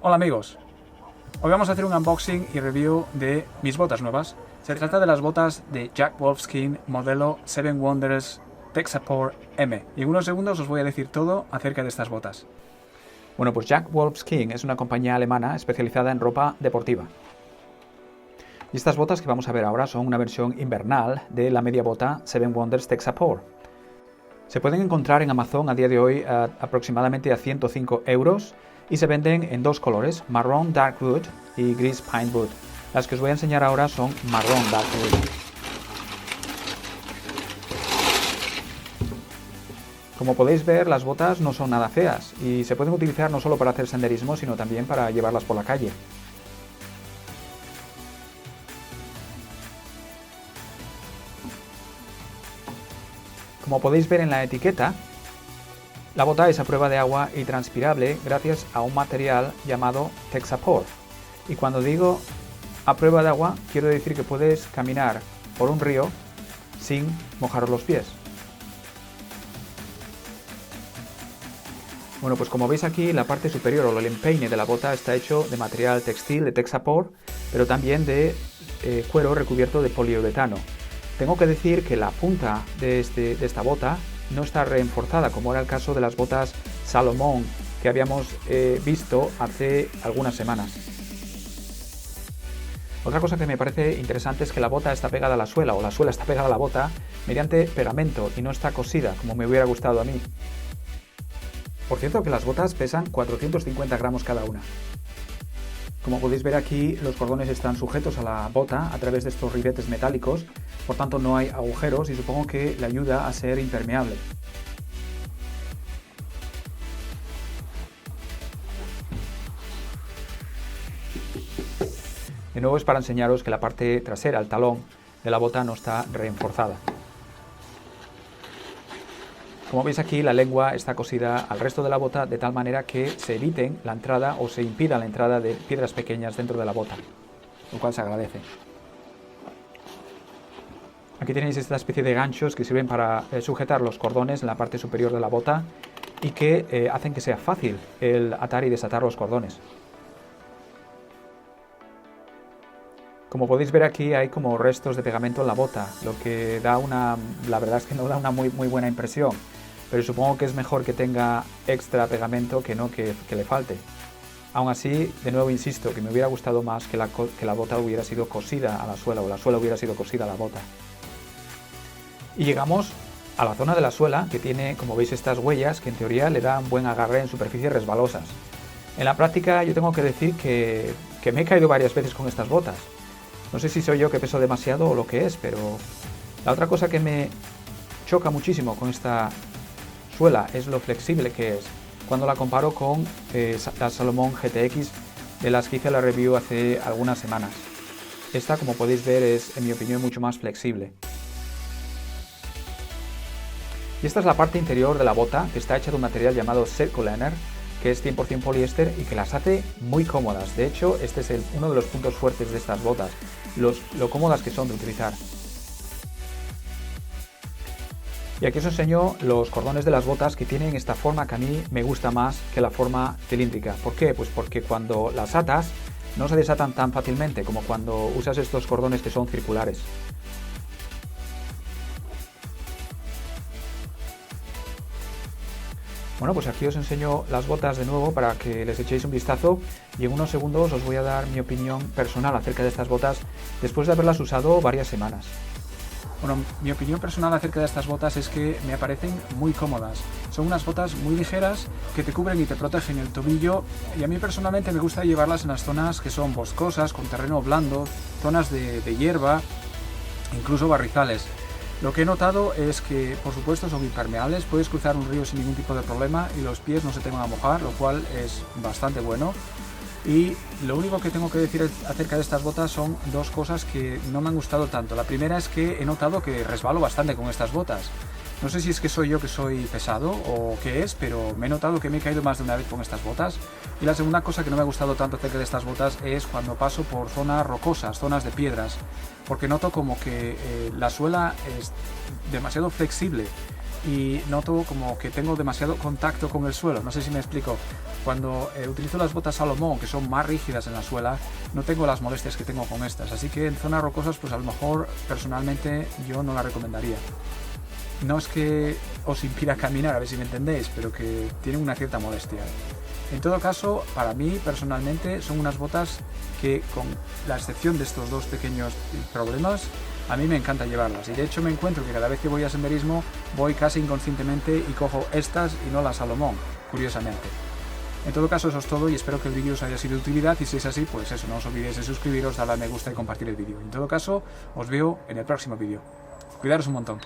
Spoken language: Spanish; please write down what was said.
Hola amigos, hoy vamos a hacer un unboxing y review de mis botas nuevas. Se trata de las botas de Jack Wolfskin modelo Seven Wonders Texapor M. Y en unos segundos os voy a decir todo acerca de estas botas. Bueno, pues Jack Wolfskin es una compañía alemana especializada en ropa deportiva. Y estas botas que vamos a ver ahora son una versión invernal de la media bota Seven Wonders Texapor. Se pueden encontrar en Amazon a día de hoy aproximadamente a 105 euros y se venden en dos colores, marrón dark wood y gris pine wood. Las que os voy a enseñar ahora son marrón dark wood. Como podéis ver, las botas no son nada feas y se pueden utilizar no solo para hacer senderismo, sino también para llevarlas por la calle. Como podéis ver en la etiqueta, la bota es a prueba de agua y transpirable gracias a un material llamado Texapor. Y cuando digo a prueba de agua, quiero decir que puedes caminar por un río sin mojar los pies. Bueno, pues como veis aquí, la parte superior o el empeine de la bota está hecho de material textil de Texapor, pero también de cuero recubierto de poliuretano. Tengo que decir que la punta de esta bota no está reforzada, como era el caso de las botas Salomon que habíamos visto hace algunas semanas. Otra cosa que me parece interesante es que la bota está pegada a la suela, o la suela está pegada a la bota, mediante pegamento y no está cosida, como me hubiera gustado a mí. Por cierto, que las botas pesan 450 gramos cada una. Como podéis ver aquí, los cordones están sujetos a la bota a través de estos ribetes metálicos, por tanto no hay agujeros y supongo que le ayuda a ser impermeable. De nuevo es para enseñaros que la parte trasera, el talón de la bota, no está reforzada. Como veis aquí, la lengua está cosida al resto de la bota de tal manera que se eviten la entrada o se impida la entrada de piedras pequeñas dentro de la bota, lo cual se agradece. Aquí tenéis esta especie de ganchos que sirven para sujetar los cordones en la parte superior de la bota y que hacen que sea fácil el atar y desatar los cordones. Como podéis ver aquí hay como restos de pegamento en la bota, lo que da la verdad es que no da una muy buena impresión, pero supongo que es mejor que tenga extra pegamento que no que le falte. Aún así, de nuevo insisto, que me hubiera gustado más que la bota hubiera sido cosida a la suela o la suela hubiera sido cosida a la bota. Y llegamos a la zona de la suela, que tiene, como veis, estas huellas que en teoría le dan buen agarre en superficies resbalosas. En la práctica yo tengo que decir que me he caído varias veces con estas botas. No sé si soy yo que peso demasiado o lo que es, pero la otra cosa que me choca muchísimo con esta suela es lo flexible que es cuando la comparo con las Salomon GTX de las que hice la review hace algunas semanas. Esta, como podéis ver, es en mi opinión mucho más flexible. Y esta es la parte interior de la bota, que está hecha de un material llamado Circuliner, que es 100% poliéster y que las hace muy cómodas. De hecho, este es uno de los puntos fuertes de estas botas, lo cómodas que son de utilizar. Y aquí os enseño los cordones de las botas, que tienen esta forma que a mí me gusta más que la forma cilíndrica. ¿Por qué? Pues porque cuando las atas no se desatan tan fácilmente como cuando usas estos cordones que son circulares. Bueno, pues aquí os enseño las botas de nuevo para que les echéis un vistazo y en unos segundos os voy a dar mi opinión personal acerca de estas botas después de haberlas usado varias semanas. Bueno, mi opinión personal acerca de estas botas es que me parecen muy cómodas. Son unas botas muy ligeras que te cubren y te protegen el tobillo y a mí personalmente me gusta llevarlas en las zonas que son boscosas, con terreno blando, zonas de hierba, incluso barrizales. Lo que he notado es que, por supuesto, son impermeables, puedes cruzar un río sin ningún tipo de problema y los pies no se te van a mojar, lo cual es bastante bueno. Y lo único que tengo que decir acerca de estas botas son dos cosas que no me han gustado tanto. La primera es que he notado que resbalo bastante con estas botas. No sé si es que soy yo que soy pesado o qué es, pero me he notado que me he caído más de una vez con estas botas. Y la segunda cosa que no me ha gustado tanto acerca de estas botas es cuando paso por zonas rocosas, zonas de piedras, porque noto como que la suela es demasiado flexible y noto como que tengo demasiado contacto con el suelo. No sé si me explico. Cuando utilizo las botas Salomón, que son más rígidas en la suela, no tengo las molestias que tengo con estas. Así que en zonas rocosas, pues a lo mejor personalmente yo no la recomendaría. No es que os impida caminar, a ver si me entendéis, pero que tienen una cierta molestia. En todo caso, para mí personalmente son unas botas que, con la excepción de estos dos pequeños problemas, a mí me encanta llevarlas. Y de hecho me encuentro que cada vez que voy a senderismo voy casi inconscientemente y cojo estas y no las Salomón, curiosamente. En todo caso, eso es todo y espero que el vídeo os haya sido de utilidad, y si es así, pues eso, no os olvidéis de suscribiros, darle a me gusta y compartir el vídeo. En todo caso, os veo en el próximo vídeo. Cuidaros un montón.